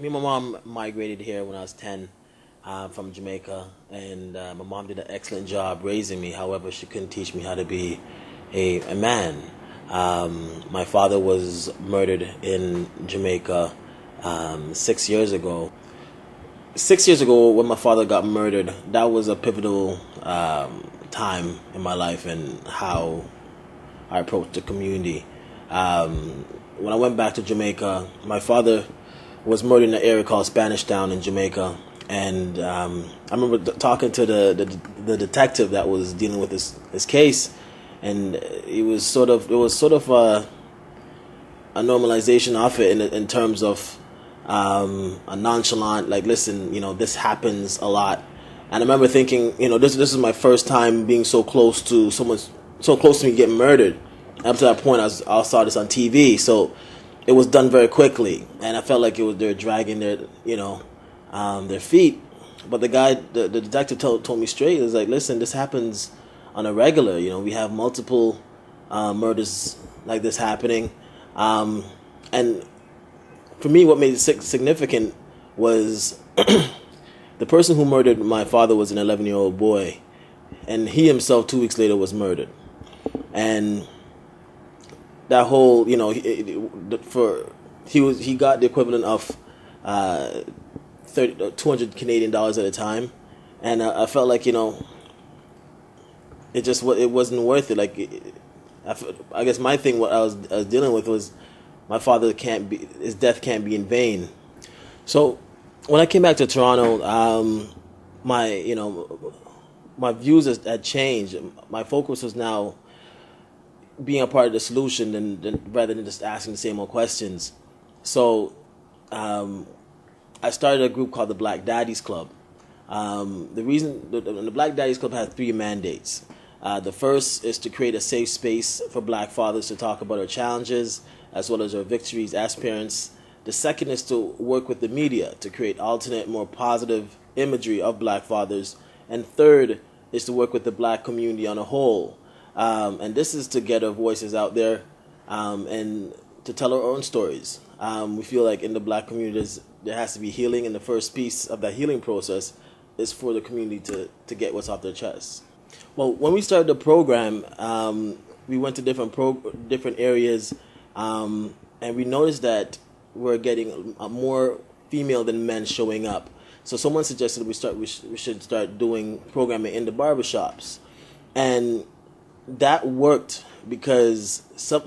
Me and my mom migrated here when I was 10 from Jamaica, and my mom did an excellent job raising me. However, she couldn't teach me how to be a man. My father was murdered in Jamaica 6 years ago. 6 years ago, when my father got murdered, that was a pivotal time in my life and how I approached the community. When I went back to Jamaica, my father was murdered in an area called Spanish Town in Jamaica, and I remember talking to the detective that was dealing with this case, and it was sort of a normalization of it in terms of a nonchalant, like, listen, this happens a lot. And I remember thinking, this is my first time being so close to someone, so close to me getting murdered. Up to that point, I saw this on TV, so it was done very quickly, and I felt like they were dragging their feet. But the detective told me straight. It was like, listen, this happens on a regular. We have multiple murders like this happening, and for me, what made it significant was the person who murdered my father was an 11-year-old boy, and he himself 2 weeks later was murdered. And that whole, he got the equivalent of 200 Canadian dollars at a time, and I felt like it wasn't worth it. Like, I guess my thing, what I was dealing with was my father his death can't be in vain. So when I came back to Toronto, my views had changed. My focus was now being a part of the solution rather than just asking the same old questions. So I started a group called the Black Daddies Club. The Black Daddies Club has 3 mandates. The first is to create a safe space for black fathers to talk about their challenges as well as their victories as parents. The second is to work with the media to create alternate, more positive imagery of black fathers. And third is to work with the black community on a whole. And this is to get our voices out there and to tell our own stories. We feel like in the black communities there has to be healing, and the first piece of that healing process is for the community to get what's off their chest. Well, when we started the program, we went to different areas, and we noticed that we're getting more female than men showing up. So someone suggested we should start doing programming in the barbershops, and that worked because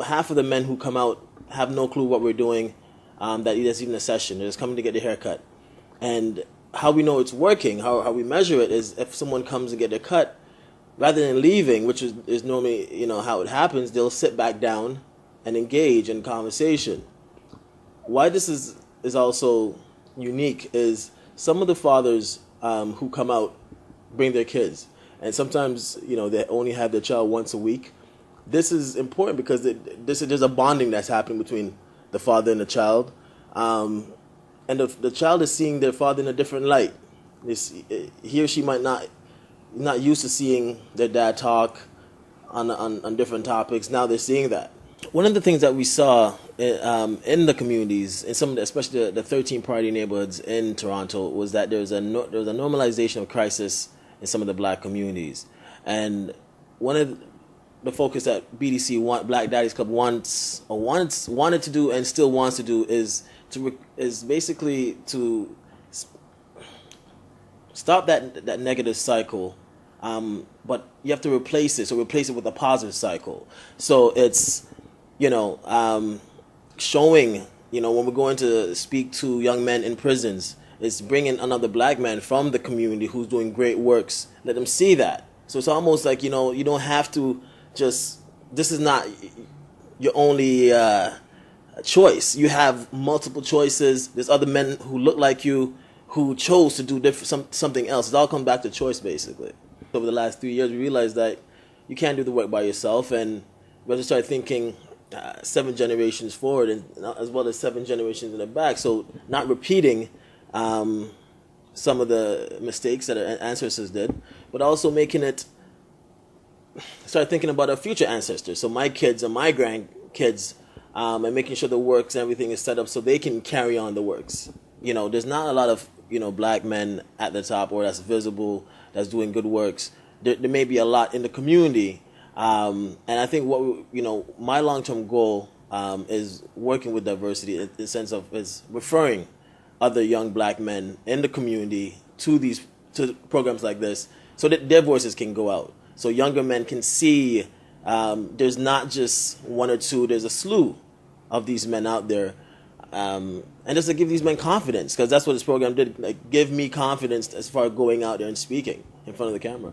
half of the men who come out have no clue what we're doing, that there's even a session. They're just coming to get their hair cut. And how we know it's working, how we measure it, is if someone comes and get their cut, rather than leaving, which is normally how it happens, they'll sit back down and engage in conversation. Why this is also unique is some of the fathers who come out bring their kids, and sometimes they only have their child once a week. This is important because there's a bonding that's happening between the father and the child, and the child is seeing their father in a different light. He or she might not used to seeing their dad talk on different topics. Now they're seeing that. One of the things that we saw in the communities, in some of especially the 13 party neighborhoods in Toronto, was that there was a normalization of crisis in some of the black communities. And one of the focus that BDC Black Daddies Club wanted to do and still wants to do is basically to stop that negative cycle, but you have to replace it. So replace it with a positive cycle. So it's showing when we're going to speak to young men in prisons, it's bringing another black man from the community who's doing great works. Let them see that. So it's almost like you don't have to just. This is not your only choice. You have multiple choices. There's other men who look like you who chose to do something else. It all comes back to choice, basically. Over the last 3 years, we realized that you can't do the work by yourself, and we have to start thinking 7 generations forward, and as well as 7 generations in the back. So not repeating some of the mistakes that our ancestors did, but also start thinking about our future ancestors. So my kids and my grandkids, and making sure the works and everything is set up so they can carry on the works. there's not a lot of black men at the top or that's visible, that's doing good works. There may be a lot in the community, and I think my long-term goal is working with diversity in the sense of is referring other young black men in the community to programs like this, so that their voices can go out, so younger men can see there's not just one or two, there's a slew of these men out there, and just to give these men confidence, because that's what this program did, like give me confidence as far as going out there and speaking in front of the camera.